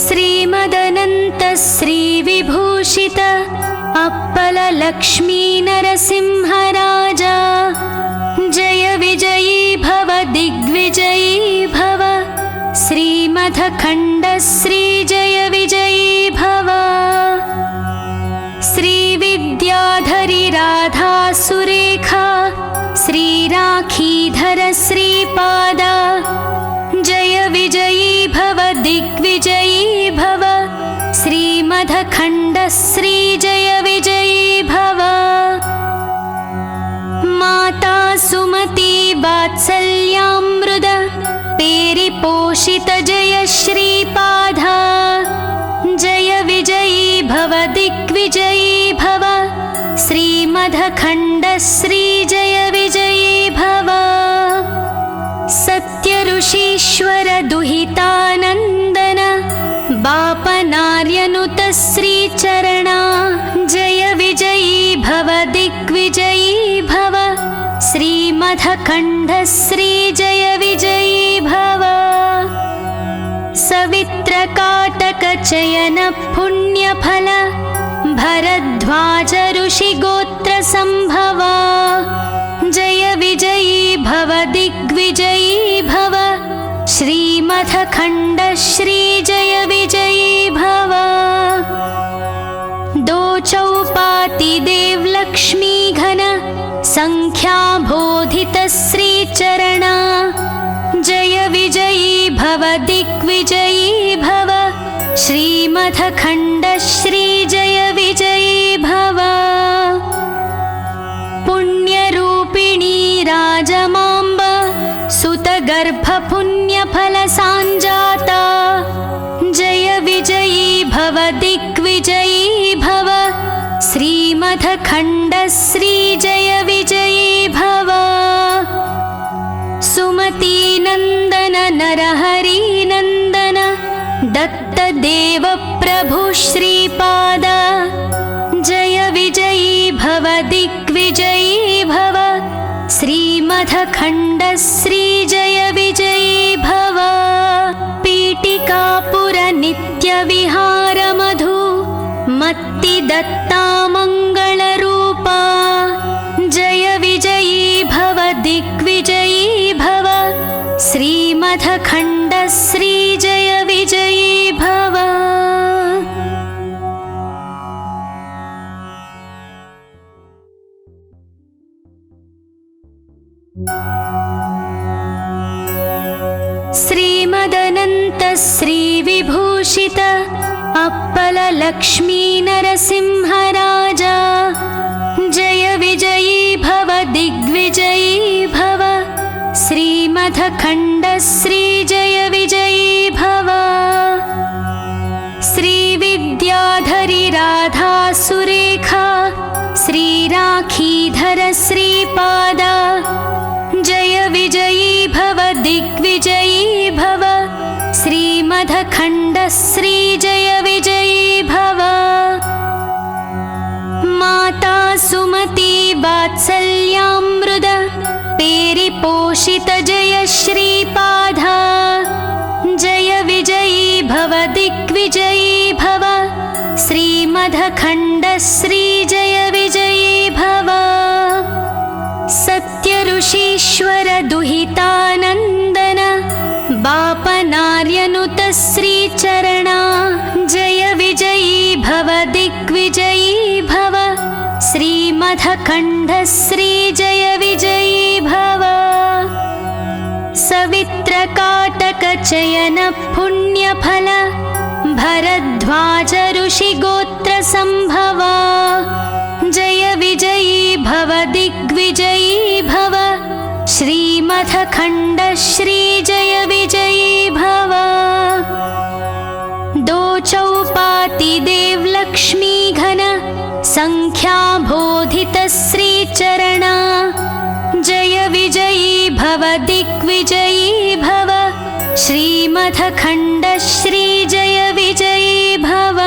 श्रीमदनन्त श्रीविभूषित apple Lakshmi नरसिंहराजा जय विजयी भव दिग्विजयी भव श्रीमदखण्ड श्री जय विजयी भव श्रीविद्याधरी राधा सुरेखा श्रीराखीधर श्रीपादा जय विजयी भव दिग्विजयी भव श्रीमदखण्ड श्री जय विजयी भव माता सुमती वात्सल्यामृत पेरिपोषित जय श्रीपादा जय विजयी भव दिग्विजयी भव श्रीमदखण्ड श्री जय विजयी भव सत्यऋषीश्वर दुहितानन्दन बापनार्यनुत श्रीचरणा जय विजयी भव दिग्विजयी भव श्रीमदखण्ड श्री जय विजयी भव सवित्रकाटकचयन पुण्यफल भरद्वाज ऋषिगोत्र संभवा जय विजयी भव दिग्विजयी भव श्रीमदखण्ड श्री जय विजयी भव दो चौपाति देव लक्ष्मी घन संख्या बोधित श्रीचरणा जय विजयी भव दिग्विजयी भव श्रीमदखण्ड श्री जय विजयी भव पुण्यरूपिणी राजमाम्ब सुतगर्भ पुण्यफल सांजाता जय विजयी भव दिग्विजयी भव श्रीमदखण्ड श्री जय विजयी भव सुमती नंदन नरहरि नंदन दत्त देव प्रभु श्रीपाद जय विजयी भव दिग्विजयी भव श्रीमदखण्ड श्री जय विजयी भव पीठिकापुर नित्य विहार मधु मत्ति दत्ता मंगल रूपा जय विजयी भव दिग्विजयी भव श्रीमदखण्ड श्री जय विजयी भव श्रीमदनन्त श्रीविभूषित अप्पल लक्ष्मी नरसिंहराजा जय विजयी भव दिग्विजयी भव श्रीमदखण्ड श्री जय विजयी भव श्रीविद्याधरी राधा सुरेखा श्रीराखीधर श्रीपादा जय विजयी भव दिग्विजयी भव श्रीमदखण्ड श्री जय विजयी भव माता सुमती वात्सल्यामृत पेरिपोषित जय श्रीपादा जय विजयी भव दिग्विजयी भव श्रीमदखण्ड श्री जय विजयी भव सत्यऋषीश्वर दुहितानन्दन बापनार्यनुत श्रीचरणा जय विजयी भव दिग्विजयी भव श्रीमदखण्ड श्री जय विजयी भव सवित्रकाटकचयन पुण्यफल भरद्वाज ऋषिगोत्र संभवा जय विजयी भव दिग्विजयी भव श्रीमदखण्ड श्री जय विजयी भव दो चौपाति देव लक्ष्मी घन संख्या बोधित श्रीचरणा जय विजयी भव दिग्विजयी भव श्रीमदखण्ड श्री जय विजयी भव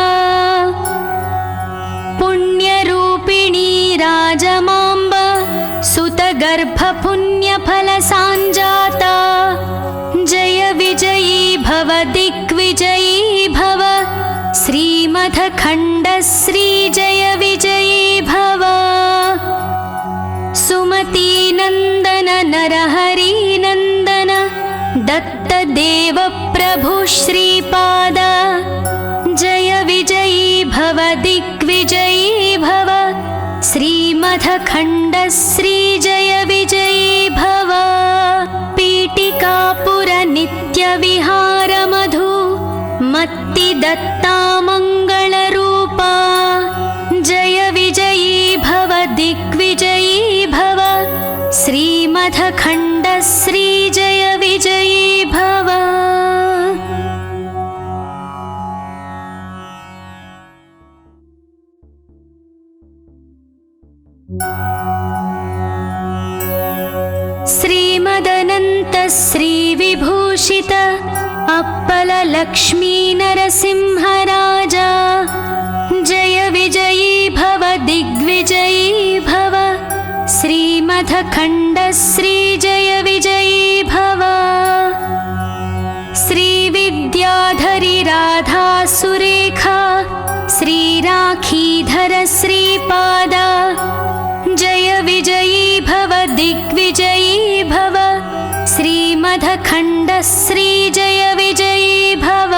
पुण्यरूपिणी राजमाम्ब सुतगर्भ पुण्यफल सांजाता जय श्रीमथखण्ड श्रीजय विजयी भव सुमतीनन्दन नरहरिनन्दन दत्तदेव प्रभु श्रीपाद जय विजयी भव दिग्विजयी भव श्रीमथखण्ड श्रीजय विजयी भव पीठिकापुर नित्यविहार मधु मत्ति दत्ता मङ्गलरूपा जय विजयी भव दिग्विजयी भव श्रीमथखण्ड श्रीजय विजयी भव। श्रीमदनन्त श्रीविभूषित अप्पल लक्ष्मी नरसिंहराजा जय विजयी भव दिग्विजयी भव श्रीमथखण्ड श्रीजय विजयी भव श्रीविद्याधरी राधा सुरेखा श्रीराखीधर श्रीपाद जय विजयी भव दिग्विजयी भव श्रीमथखण्ड श्रीजय विजयी भव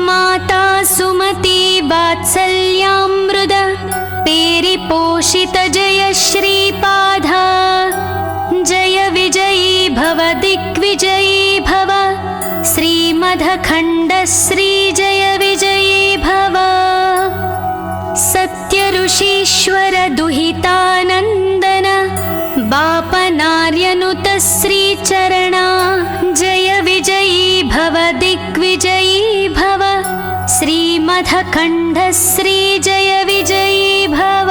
माता सुमती वात्सल्यामृद पेरिपोषित जय श्रीपाद जय विजयी भव दिग्विजयी भव श्रीमथखण्ड श्रीजय विजयी भव सत्यऋषीश्वर दुहितानन्दन बापनार्यनुत श्रीचरणा जय विजयी भव दिग्विजयी भव श्रीमथखण्ड श्रीजय विजयी भव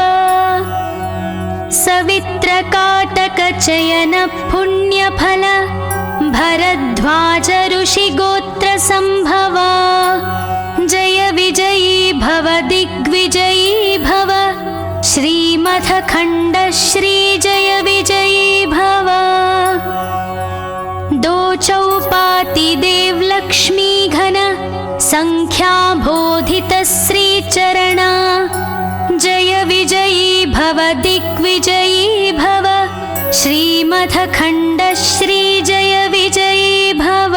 सवित्रकाटकचयन पुण्यफल भरद्वाज ऋषिगोत्र सम्भवा जय विजयी भव दिग्विजयी भव श्रीमथखण्ड श्रीजय विजयी भव दो चौपाति देवलक्ष्मी घन संख्याबोधित श्रीचरणा जय विजयी भव दिग्विजयी भव श्रीमथखण्ड श्रीजय विजयी भव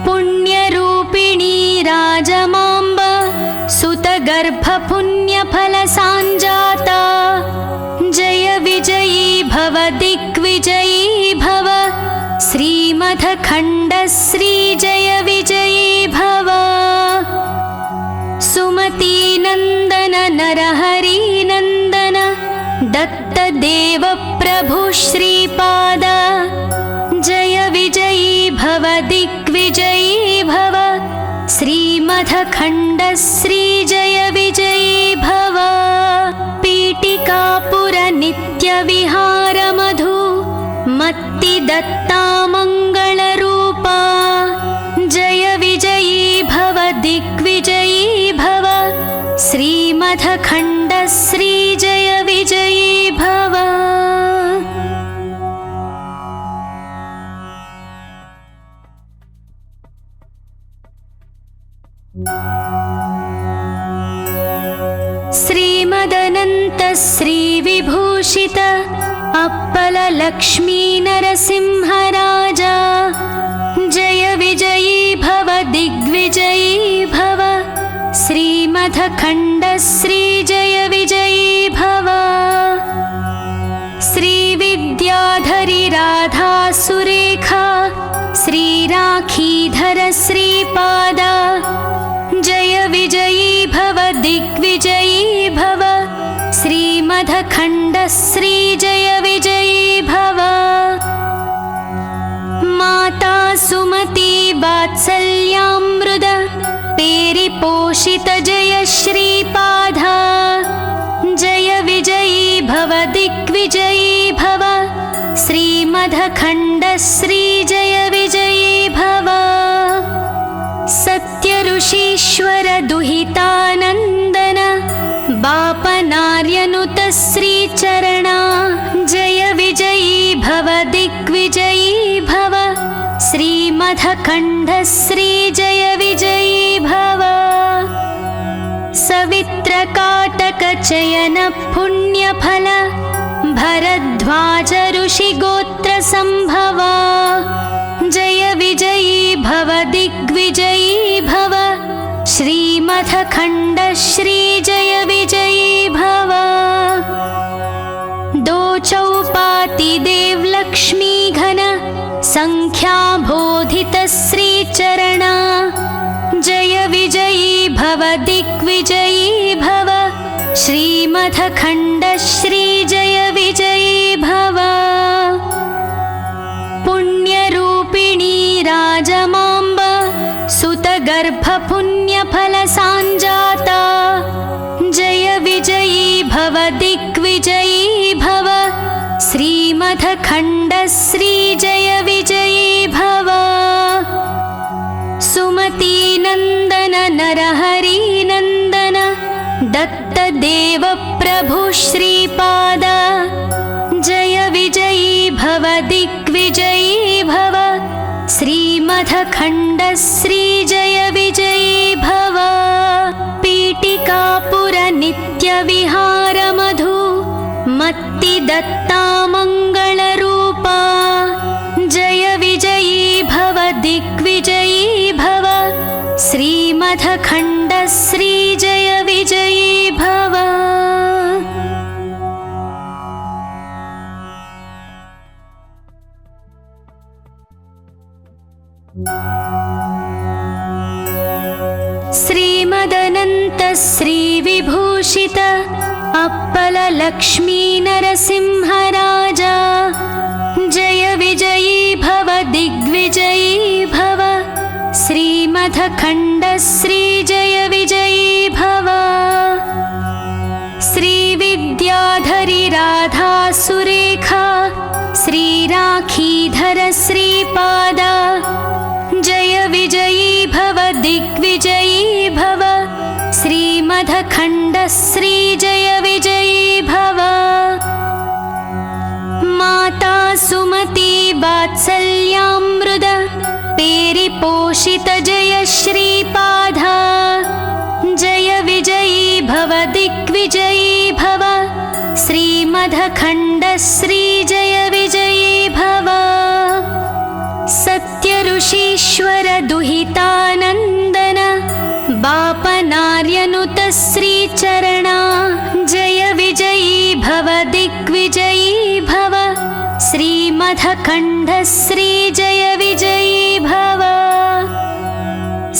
पुण्यरूपिणी राजमाम्ब सुतगर्भपुण्यफलसाञ्जाता जय विजयी भव दिग्विजयी भव श्रीमथखण्ड श्रीजय विजयी भव सुमतीनन्दन नरहरिनन्दन दत्तदेव प्रभु श्रीपाद जय विजयी भव दिग्विजयी भव श्रीमथखण्ड श्रीजय विजयी भव पीठिकापुर नित्यविहार मधु मत्ति दत्ता मङ्गलरूपा जय विजयी भव दिग्विजयी भव श्रीमथखण्ड श्रीजय विजयी भव। श्रीमदनन्त श्रीविभूषित अप्पल लक्ष्मी नरसिंहराजा जय विजयी भव दिग्विजयी भव श्रीमथखण्ड श्रीजय विजयी भव श्रीविद्याधरी राधा सुरेखा श्रीराखीधर श्रीपाद जय विजयी भव दिग्विजयी भव श्रीमथखण्ड श्रीजय विजयी भव माता सुमती वात्सल्यामृद पेरिपोषित जय श्रीपाद जय विजयी भव दिग्विजयी भव श्रीमथखण्ड श्रीजय विजयी भव सत्यऋषीश्वर दुहितानन्दन बापनार्यनुत श्रीचरणा जय विजयी भव दिग्विजयी भव श्रीमथखण्ड श्रीजय विजयी चयन पुण्यफल भरद्वाज ऋषिगोत्र संभवा जय विजयी भव दिग्विजयी भव श्रीमथखण्ड श्री जय विजयी भव दो चौपाति देव लक्ष्मी घन संख्या बोधित श्री चरणा जय विजयी भव दिग्विजयी भव श्रीमथखण्ड श्री जय विजयी भव पुण्यरूपिणी राजमाम्ब सुतगर्भ पुण्यफल सांजाता जय विजयी भव दिग्विजयी भव श्रीमथखण्ड श्री जय विजयी भव सुमती नंदन नरहरि नंदन दत्त देव प्रभु श्रीपाद जय विजयी भव दिग्विजयी भव श्रीमथखण्ड श्री जय विजयी भव पीठिकापुर नित्य विहार मधु मत्ति दत्ता मंगल रूपा जय विजयी भव दिग्विजयी भव श्रीमथखण्ड श्री जय विजयी भव श्रीमदनंत श्री विभूषित अप्पल लक्ष्मी नरसिंहराजा जय विजयी भव दिग्विजयी भव श्रीमथखण्ड श्री जय विजयी भव श्री विद्याधरी राधा सुरेखा श्री राखीधर श्रीपाद जय विजयी भव दिग्विजयी भव श्रीमथखण्ड श्री जय विजयी भव माता सुमती वात्सल्यामृत पेरिपोषित जय श्रीपाद जय विजयी भव दिग्विजयी भव श्रीमथखण्ड श्री जय विजयी भव सत्य ऋषीश्वर दुहितानंदन बापनार्यनुत श्री चरणा जय विजयी भव दिग्विजयी भव श्रीमथखण्ड श्री जय विजयी भव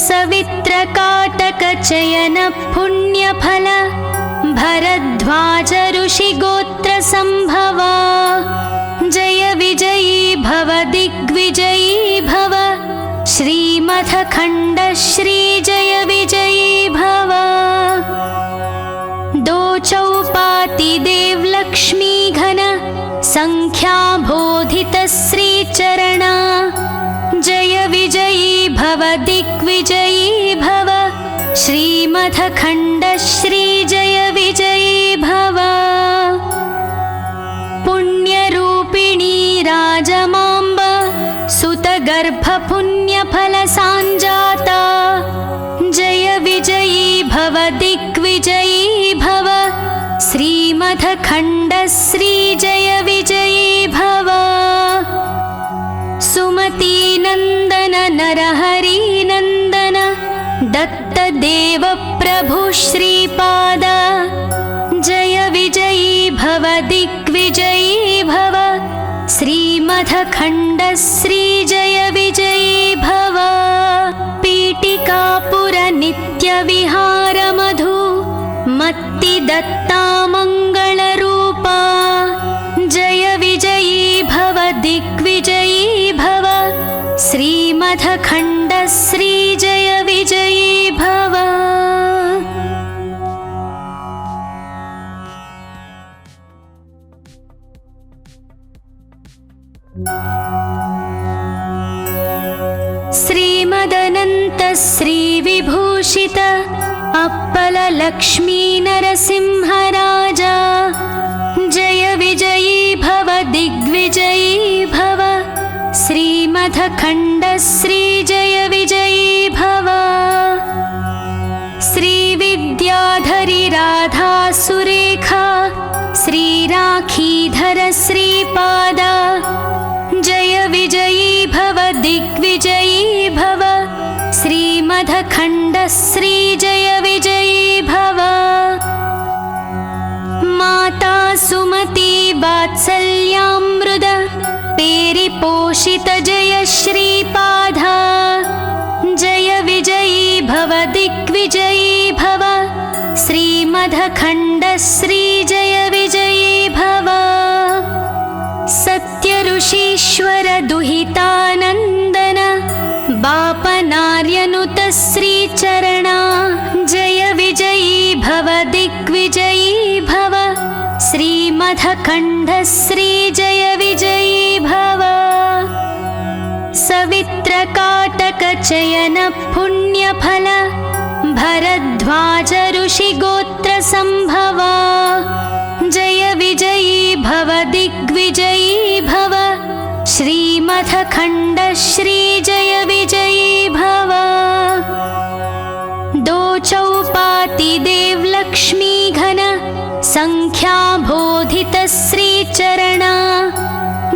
सवित्रकाटक चयन पुण्यफल भरद्वाज ऋषिगोत्र संभवा जय विजयी भव दिग्विजयी भव श्रीमथखण्ड श्री जय विजयी भव दो चौपाति देव लक्ष्मी घन संख्या बोधित श्री चरणा जय विजयी भव दिग्विजयी भव श्रीमथखण्ड श्री जय विजयी भव पुण्यरूपिणी राजमाम्ब सुतगर्भ पुण्यफल सांजाता जय विजयी भव दिग्विजयी भव श्रीमथखण्ड श्री जय विजयी भव सुमती नंदन नरहरि नंदन दत्त देव प्रभु श्रीपाद जय विजयी भव दिग्विजयी भव श्रीमथखण्ड श्री जय विजयी भव पीठिकापुर नित्य विहार मधु मत्ति दत्ता मंगल रूपा जय विजयी भव दिग्विजयी भव श्रीमथखण्ड श्री जय विजयी भव श्रीमदनंत श्री विभूषित अप्पल लक्ष्मी नरसिंहराजा जय विजयी भव दिग्विजयी भव श्रीमथखण्ड श्री जय विजयी भव श्री विद्या श्रीविद्याधरी राधा सुरेखा श्रीराखीधर श्रीपादा जय विजयी भव दिग्विजयी भव श्रीमदखण्ड श्री जय विजयी भव माता सुमती वात्सल्यामृद पेरिपोषित जय श्रीपादा जय विजयी भव दिग्विजयी भव श्रीमदखण्ड श्री जय विजयी भव सत्य ऋषीश्वर दुहितानन्दन बापनार्यनुत श्रीचरणा जय विजयी भव दिग्विजयी भव श्रीमदखण्ड श्री जय विजयी भव सवित्रकाटक चयन पुण्यफल भरद्वाज ऋषिगोत्र संभवा जय विजयी भव दिग्विजयी भव श्रीमदखण्ड श्री जय विजयी भव दो चौपाति देव लक्ष्मी घन संख्या बोधित श्रीचरणा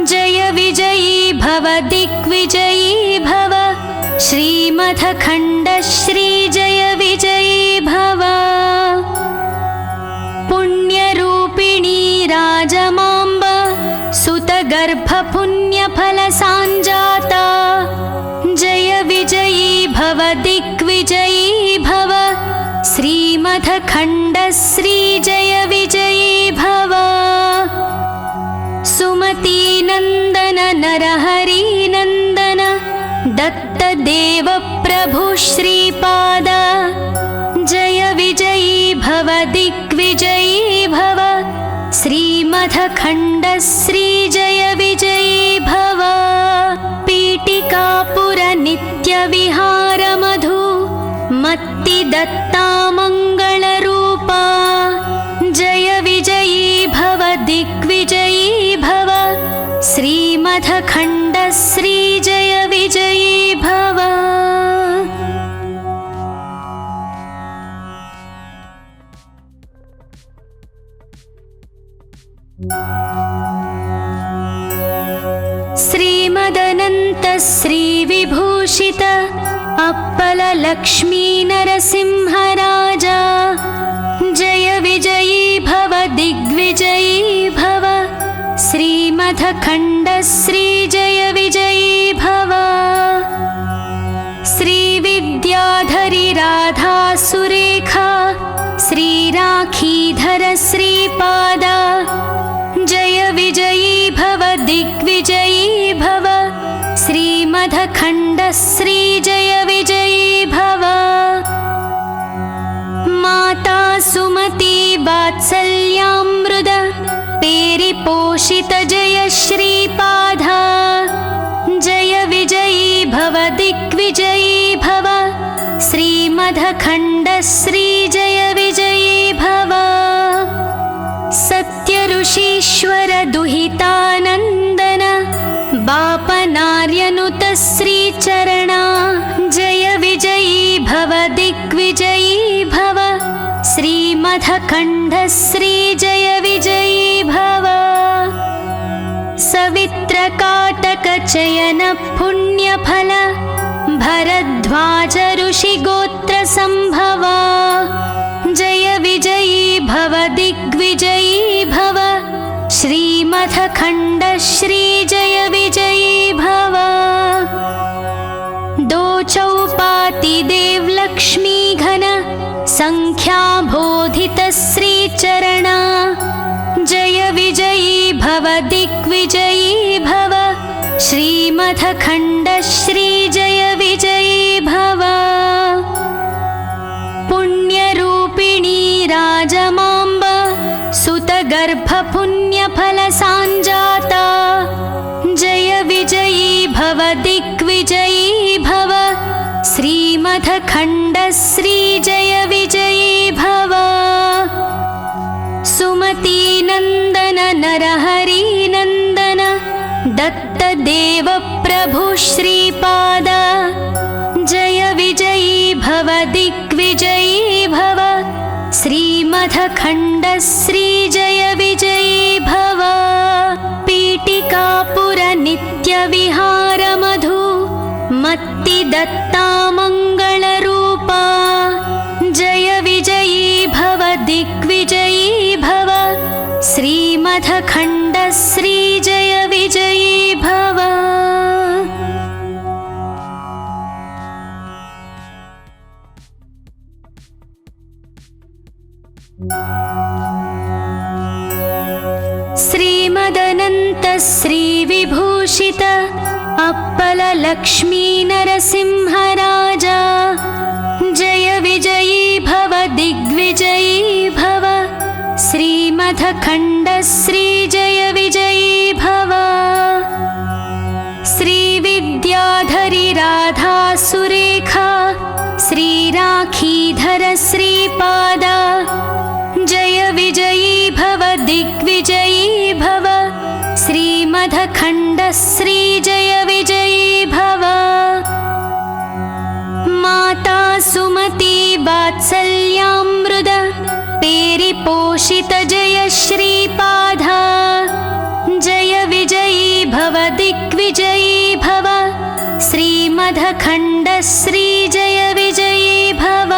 जय विजयी भव दिग्विजयी भव श्रीमदखण्ड श्री जय विजयी भव पुण्यरूपिणी राजमाम्ब सुतगर्भ पुण्यफल सांजाता जय विजयी भव दिग्विजयी भव श्रीमदखण्ड श्री जय विजयी भव सुमती नंदन नरहरि नंदन दत्त देव प्रभु श्रीपाद जय विजयी भव दिग्विजयी भव श्रीमदखण्ड श्री जय विजयी भव पीठिकापुर नित्य विहार मधु मत्ति दत्ता मंगल रूपा जय विजयी भव दिग्विजयी भव श्रीमदखण्ड श्री जय विजयी भव श्रीमदनन्त श्री विभूषित अप्पल लक्ष्मी नरसिंह राजा जय विजयी भव दिग्विजयी भव श्रीमदखण्ड श्री जय विजयी भव श्रीविद्याधरी राधा सुरेखा श्रीराखीधर श्रीपादा जय विजयी भव दिग्विजयी भव श्रीमदखण्ड श्री जय विजयी भव माता सुमती वात्सल्यामृद पेरिपोषित जय श्रीपादा जय विजयी भव दिग्विजयी भव श्रीमदखण्ड श्री जय विजयी भव सत्य ऋषीश्वर दुहितानन्दन बापनार्यनुत श्रीचरणा जय विजयी भव दिग्विजयी भव श्रीमदखण्ड श्री जय विजयी भव सवित्रकाटक चयन पुण्यफल भरद्वाज ऋषिगोत्र संभवा जय विजयी भव दिग्विजयी भव श्रीमदखण्ड श्री जय विजयी भव दो चौपाति देव लक्ष्मी घन संख्या बोधित श्रीचरणा जय विजयी भव दिग्विजयी भव श्रीमदखण्ड श्री जय विजयी भव पुण्यरूपिणी राजमाम्ब सुतगर्भ पुण्यफल सांजाता जय विजयी भव दिग्विजयी भव श्रीमदखण्ड श्री जय विजयी भव सुमती नंदन नरहरि नंदन दत्त देव प्रभु श्रीपादा जय विजयी भव दिग्विजयी भव श्रीमथखण्डश्रीजय विजयी भव पीठिकापुर नित्यविहारमधु मत्तिदत्तामङ्गलरूपा जय विजयी भव दिग्विजयी भव श्रीमथखण्डश्रीजय विजयी भव। श्रीमदनन्त श्रीविभूषित अप्पल लक्ष्मी नरसिंहराजा जय विजयी भव दिग्विजयी भव श्रीमथखण्डश्रीजय विजयी भव। श्रीविद्याधरी राधा सुरेखा श्रीराखीधर श्रीपादा जय विजयी भव दिग्विजयी भव श्रीमथखण्डश्रीजय विजयी भव। माता सुमती वात्सल्यामृत पेरिपोषित जय श्रीपादा जय विजयी भव दिग्विजयी भव श्रीमथखण्डश्रीजय विजयी भव।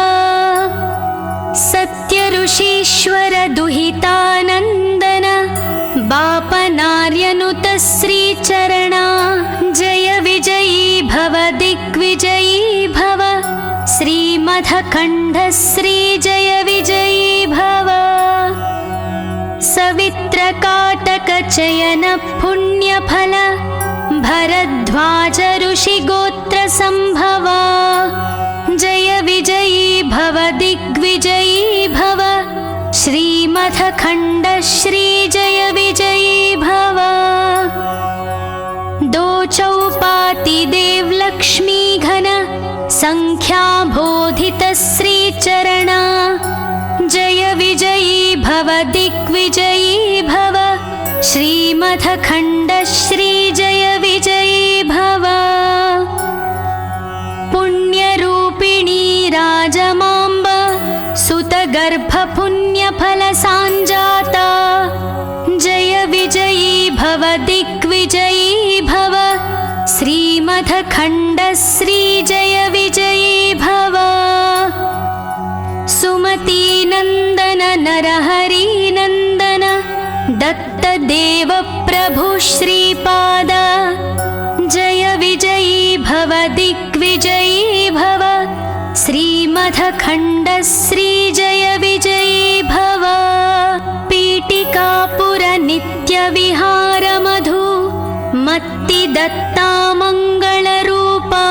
सत्यऋषीश्वर दुहितानन्दन बापनार्यनुत श्रीचरणा जय विजयी भव दिग्विजयी भव श्रीमथखण्डश्रीजय विजयी भव। सवित्रकाटकचयन पुण्यफल भरद्वाज ऋषिगोत्र संभवा जय विजयी भव दिग्विजयी भव श्रीमथखण्डश्रीजय विजयी भव। दो चौपाति देवलक्ष्मी घन संख्याबोधित श्रीचरणा जय विजयी भव दिग्विजयी भव श्रीमथखण्डश्रीजय विजयी भव। पुण्यरूपिणी राजमाम्ब सुतगर्भपुण्यफलसाञ्जाता जय विजयी भव दिग्विजयी भव श्रीमथखण्डश्रीजय विजयी भव। सुमतीनन्दन नरहरिनन्दन दत्तदेव प्रभु श्रीपाद जय विजयी भव दिग्विजयी भव श्रीमथखण्डश्रीजय विजयी भव। पीठिकापुर नित्यविहारमधु मत्तिदत्तामङ्गलरूपा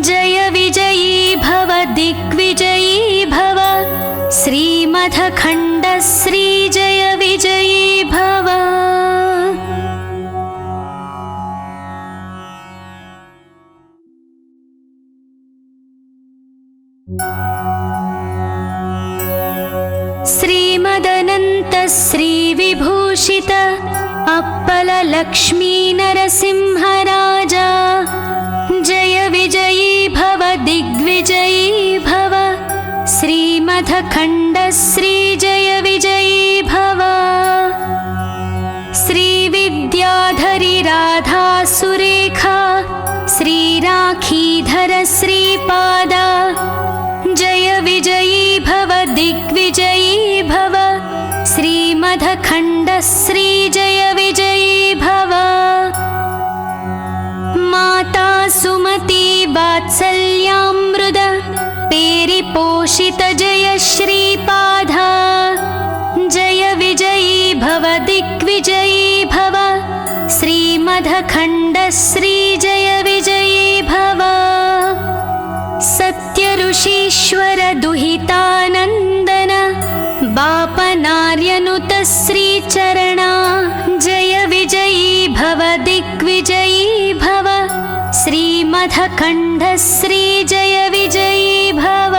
जय विजयी भव दिग्विजयी भव श्रीमथखण्डश्रीजय विजयी भव। श्रीमदनन्त श्रीविभूषित अप्पल लक्ष्मी नरसिंहराजा जय विजयी भव दिग्विजयी भव श्रीमथखण्डश्रीजय विजयी भव। श्रीविद्याधरी राधा सुरेखा श्रीराखीधर श्रीपादा जय विजयी भव दिग्विजयी भव श्रीमथखण्डश्रीजय विजयी भव। माता सुमती वात्सल्यामृत पेरिपोषित जय श्रीपादा जय विजयी भव दिग्विजयी भव श्रीमथखण्डश्रीजय विजयी भव। सत्यऋषीश्वर दुहितानन्दन बापनार्यनुत श्रीचरणा जय विजयी भव दिग्विजयी भव श्रीमथखण्डश्रीजय विजयी भव।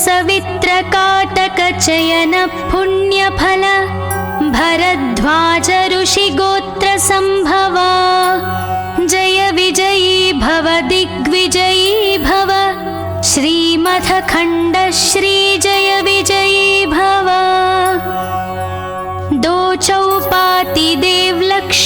सवित्रकाटकचयन पुण्यफल भरद्वाज ऋषिगोत्र संभवा जय विजयी भव दिग्विजयी भव श्रीम मथखण्ड श्री जय विजयी भव